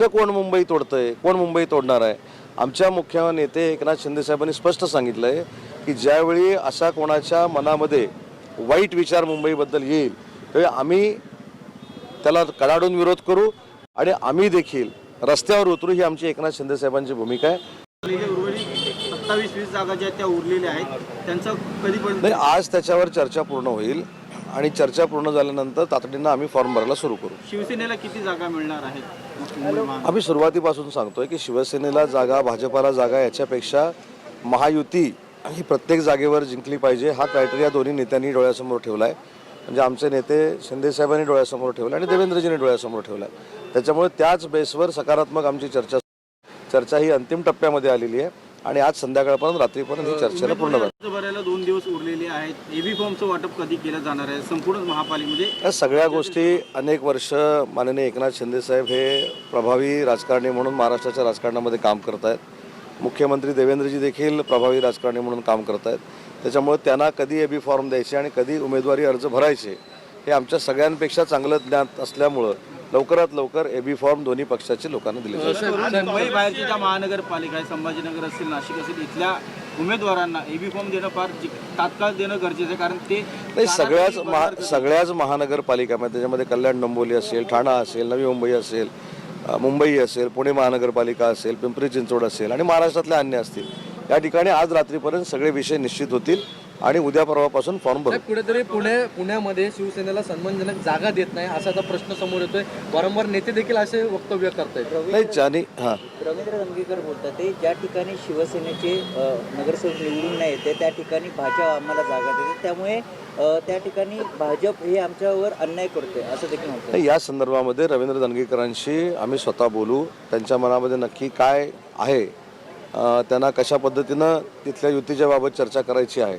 कोण मुंबई तोडतंय, कोण मुंबई तोडणार आहे? आमच्या मुख्य नेते एकनाथ शिंदे साहेबांनी स्पष्ट सांगितलंय की ज्यावेळी अशा कोणाच्या मनामध्ये वाईट विचार मुंबईबद्दल येईल त्यावेळी आम्ही त्याला कडाडून विरोध करू आणि आम्ही देखील रस्त्यावर उतरू, ही आमची एकनाथ शिंदे साहेबांची भूमिका आहे. 27-20 जागा ज्या त्या उरलेल्या आहेत त्यांचं कधीपर्यंत नाही, आज त्याच्यावर चर्चा पूर्ण होईल आणि चर्चा पूर्ण झाल्यानंतर तातडीनं आम्ही फॉर्म भरायला सुरू करू. शिवसेनेला किती जागा मिळणार आहेत? आम्ही सुरुवातीपासून सांगतोय की शिवसेनेला जागा, भाजपाला जागा याच्यापेक्षा महायुती ही प्रत्येक जागेवर जिंकली पाहिजे हा क्रायटेरिया दोन्ही नेत्यांनी डोळ्यासमोर ठेवला आहे. म्हणजे आमचे नेते शिंदे साहेबांनी डोळ्यासमोर ठेवला आणि देवेंद्रजींनी डोळ्यासमोर ठेवला आहे. त्याच्यामुळे त्याच बेसवर सकारात्मक आमची चर्चा ही अंतिम टप्प्यामध्ये आलेली आहे आणि आज संध्याकाळपर्यंत रात्रीपर्यंत ही चर्चेला पूर्ण झाली. भरायला 2 दिवस उरलेले आहेत. एबी फॉर्मचं वाटप कधी केलं जाणार आहे? संपूर्ण महापालिकेमध्ये या सगळ्या गोष्टी अनेक वर्ष माननीय एकनाथ शिंदे साहेब हे प्रभावी राजकारणी म्हणून महाराष्ट्राच्या राजकारणामध्ये काम करत आहेत. मुख्यमंत्री देवेंद्रजी देखील प्रभावी राजकारणी म्हणून काम करत आहेत. त्याच्यामुळे त्यांना कधी एबी फॉर्म द्यायचे आणि कधी उमेदवारी अर्ज भरायचे हे आमच्या सगळ्यांपेक्षा चांगलं ज्ञान असल्यामुळं लवकरात लवकर एबी फॉर्म दोन्ही पक्षाच्या लोकांना दिले जातात. मुंबई बाहेरची ज्या महानगरपालिका आहे, संभाजीनगर असेल, नाशिक असेल, इथल्या उमेदवारांना एबी फॉर्म देणं फार तात्काळ देणं गरजेचं आहे. कारण ते नाही, सगळ्याच महानगरपालिकामध्ये त्याच्यामध्ये कल्याण डोंबिवली असेल, ठाणा असेल, नवी मुंबई असेल, मुंबई असेल, पुणे महानगरपालिका असेल, पिंपरी चिंचवड असेल आणि महाराष्ट्रातल्या अन्य असतील, या ठिकाणी आज रात्रीपर्यंत सगळे विषय निश्चित होतील आणि उद्या परवापासून फॉर्म भरू. कुठेतरी पुण्यामध्ये शिवसेनेला सन्मानजनक जागा देत नाही असा आता प्रश्न समोर येतोय. वारंवार नेते देखील असे वक्तव्य करतायत. रवींद्र दंगेकर बोलतात ते ज्या ठिकाणी शिवसेनेचे नगरसेवक निवडून नाही येते त्या ठिकाणी भाजप आम्हाला जागा देते, त्यामुळे त्या ठिकाणी भाजप हे आमच्यावर अन्याय करते असं देखील म्हणतात. या संदर्भामध्ये रवींद्र दंगेकरांशी आम्ही स्वतः बोलू. त्यांच्या मनामध्ये नक्की काय आहे, त्यांना कशा पद्धतीनं तिथल्या युतीच्या बाबत चर्चा करायची आहे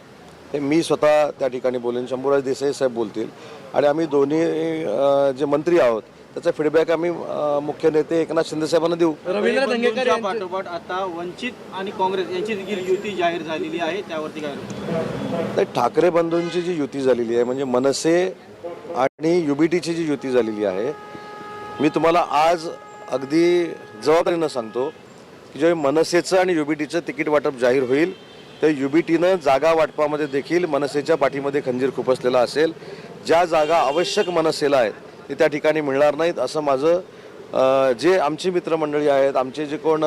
हे मी स्वतः त्या ठिकाणी बोलेन. शंभूराज देसाई साहेब बोलतील आणि आम्ही दोन्ही जे मंत्री आहोत त्याचा फीडबॅक आम्ही मुख्य नेते एकनाथ शिंदे साहेबांना देऊ. रवींद्र दंगेकर पाठोपाठ आता वंचित आणि काँग्रेस यांची देखील युती जाहीर झालेली आहे, त्यावरती काय? ठाकरे बंधूंची जी युती झालेली आहे म्हणजे मनसे आणि युबीटीची जी युती झालेली आहे, मी तुम्हाला आज अगदी जबाबदारीनं सांगतो की जेव्हा मनसेचं आणि युबीटीचं तिकीट वाटप जाहीर होईल तर युबीटीनं जागा वाटपामध्ये देखील मनसेच्या पाठीमध्ये खंजीर खुपसलेला असेल. ज्या जागा आवश्यक मनसेला आहेत ते त्या ठिकाणी मिळणार नाहीत असं माझं जे आमची मित्रमंडळी आहेत, आमचे जे कोण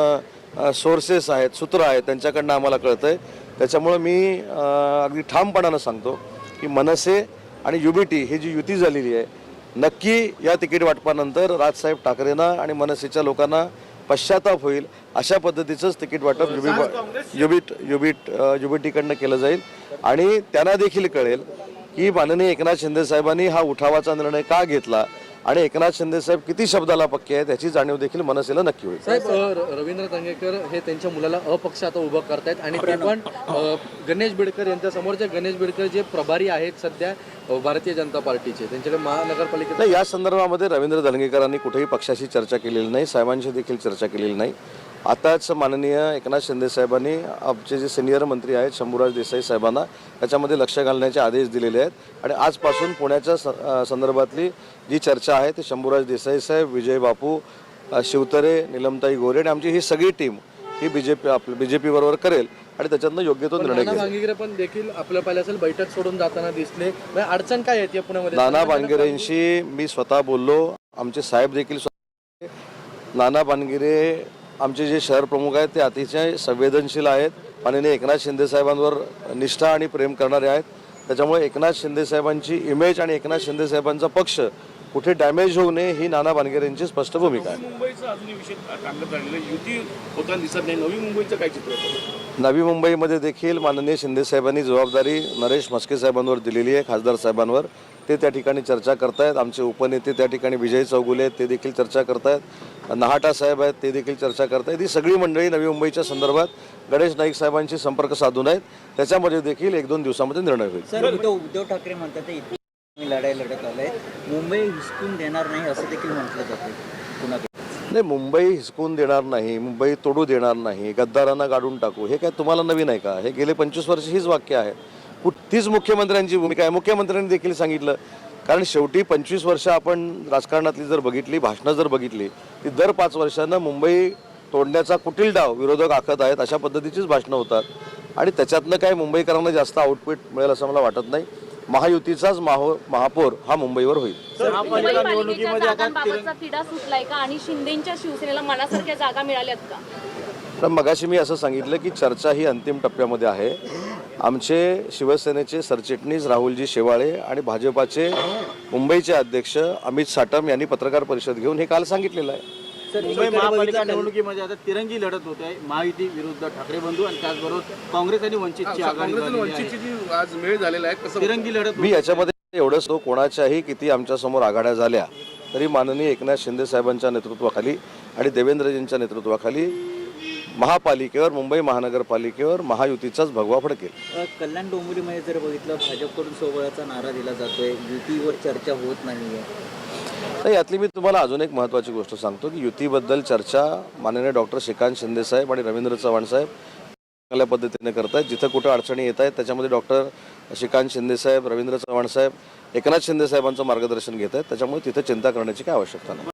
सोर्सेस आहेत, सूत्र आहेत, त्यांच्याकडनं आम्हाला कळतं आहे. त्याच्यामुळं मी अगदी ठामपणानं सांगतो की मनसे आणि युबीटी ही जी युती झालेली आहे नक्की या तिकीट वाटपानंतर राजसाहेब ठाकरेंना आणि मनसेच्या लोकांना पश्चाताप होईल अशा पद्धतीचंच तिकीट वाटप युबीटीकडनं केलं जाईल आणि त्यांना देखील कळेल की माननीय एकनाथ शिंदे साहेबांनी हा उठावाचा निर्णय का घेतला आणि एकनाथ शिंदे साहेब किती शब्दाला पक्के आहेत याची जाणीव देखील मनसेला नक्की होईल. साहेब, रवींद्र दंगेकर हे त्यांच्या मुलाला अपक्ष आता उभं करतायत आणि ते पण गणेश बिडकर यांच्या समोरचे गणेश बिडकर जे प्रभारी आहेत सध्या भारतीय जनता पार्टीचे, त्यांच्याकडे महानगरपालिकेत नाही. या संदर्भामध्ये रवींद्र दंगेकरांनी कुठेही पक्षाशी चर्चा केलेली नाही, साहेबांशी देखील चर्चा केलेली नाही. आताच माननीय एकनाथ शिंदे साहेबांनी आमचे जे सिनियर मंत्री आहेत शंभूराज देसाई साहेबांना त्याच्यामध्ये लक्ष घालण्याचे आदेश दिलेले आहेत आणि आजपासून पुण्याच्या संदर्भातली जी चर्चा आहे ती शंभूराज देसाई साहेब, विजय बापू, शिवतरे, निलमताई गोरे आणि आमची ही सगळी टीम ही बीजेपी बरोबर करेल आणि त्याच्यातनं योग्य तो निर्णय घेईल. भांगीरे पण देखील आपल्या पाहिलं असेल बैठक सोडून जाताना दिसले. अडचण काय येते पुण्यामध्ये? नाना भांगीरेंशी मी स्वतः बोललो, आमचे साहेब देखील नाना भांगीरे आमचे जे शहर प्रमुख आहेत ते अतिशय संवेदनशील आहेत, माननीय एकनाथ शिंदे साहेबांवर निष्ठा आणि प्रेम करणारे आहेत. त्याच्यामुळे एकनाथ शिंदे साहेबांची इमेज आणि एकनाथ शिंदे साहेबांचा पक्ष कुठे डॅमेज होऊ नये ही नाना भानगिरेंची स्पष्ट भूमिका आहे. मुंबईचा अजूनही विषय टाकण्यात राहिलेला युती होताना दिसत नाही. नवी मुंबईचं काय चित्र? नवी मुंबईमध्ये देखील माननीय शिंदे साहेबांनी जबाबदारी नरेश म्हस्के साहेबांवर दिलेली आहे, खासदार साहेबांवर. ते त्या ठिकाणी चर्चा करतायत. आमचे उपनेते त्या ठिकाणी विजय चौगुले आहेत, ते देखील चर्चा करतायत. नहाटा साहेब आहेत, ते देखील चर्चा करतायत. ही सगळी मंडळी नवी मुंबईच्या संदर्भात गणेश नाईक साहेबांशी संपर्क साधून आहेत. त्याच्यामध्ये देखील 1-2 दिवसामध्ये निर्णय होईल. सर, उद्धव ठाकरे म्हणतात इतकी लढाई लढत आलंय, मुंबई हिसकून देणार नाही असं देखील म्हटलं जातं पुण्याकडे. नाही, मुंबई हिसकून देणार नाही, मुंबई तोडू देणार नाही, गद्दारांना गाडून टाकू, हे काय तुम्हाला नवीन आहे का? हे गेले 25 वर्ष हीच वाक्य आहेत. तीच मुख्यमंत्र्यांची भूमिका आहे. मुख्यमंत्र्यांनी देखील सांगितलं कारण शेवटी 25 वर्ष आपण राजकारणातली जर बघितली, भाषणं जर बघितली, ती दर 5 वर्षांना मुंबई तोडण्याचा कुटील डाव विरोधक आखत आहेत अशा पद्धतीचीच भाषणं होतात आणि त्याच्यातनं काय मुंबईकरांना जास्त आउटपुट मिळेल असं मला वाटत नाही. महायुतीचाच महापौर हा मुंबईवर होईल. महापालिका निवडणुकीमध्ये आता जागांबाबतचा तिढा सुटलाय का आणि शिंदेच्या शिवसेनेला मनासारख्या जागा मिळाल्यात का? तर मगाशी मी असं सांगितलं की चर्चा ही अंतिम टप्प्यामध्ये आहे. आमचे शिवसेनेचे सरचिटणीस राहुलजी शेवाळे आणि भाजपाचे मुंबईचे अध्यक्ष अमित साटम यांनी पत्रकार परिषद घेऊन हे काल सांगितलेलं आहे. मुंबई महापालिका निवडणुकीमध्ये आता तिरंगी लढत होते आहे. महायुती विरुद्ध ठाकरे बंधू आणि त्याचबरोबर काँग्रेस आणि वंचितची आघाडी झालेली वंचितची आहे. जी आज मेळ झालेला आहे कसं तिरंगी लढत मी याच्यामध्ये एवढंच तो कोणाच्याही किती आमच्यासमोर आघाड्या झाल्या तरी माननीय एकनाथ शिंदे साहेबांच्या नेतृत्वाखाली आणि देवेंद्रजींच्या नेतृत्वाखाली महापालिकेवर, मुंबई महानगरपालिकेवर महायुतीचाच भगवा फडकेल. कल्याण डोंबिवलीमध्ये जर बघितलं भाजपकडून सोबळाचा नारा दिला जातोय, युतीवर चर्चा होत नाहीये. तर यातली मी तुम्हाला अजून एक महत्त्वाची गोष्ट सांगतो की युतीबद्दल चर्चा माननीय डॉक्टर श्रीकांत शिंदे साहेब आणि रवींद्र चव्हाण साहेब चांगल्या पद्धतीने करत आहेत. जिथं कुठं अडचणी येत आहेत त्याच्यामध्ये डॉक्टर श्रीकांत शिंदे साहेब, रवींद्र चव्हाण साहेब, एकनाथ शिंदे साहेबांचं मार्गदर्शन घेत आहेत. त्याच्यामुळे तिथं चिंता करण्याची काय आवश्यकता नाही.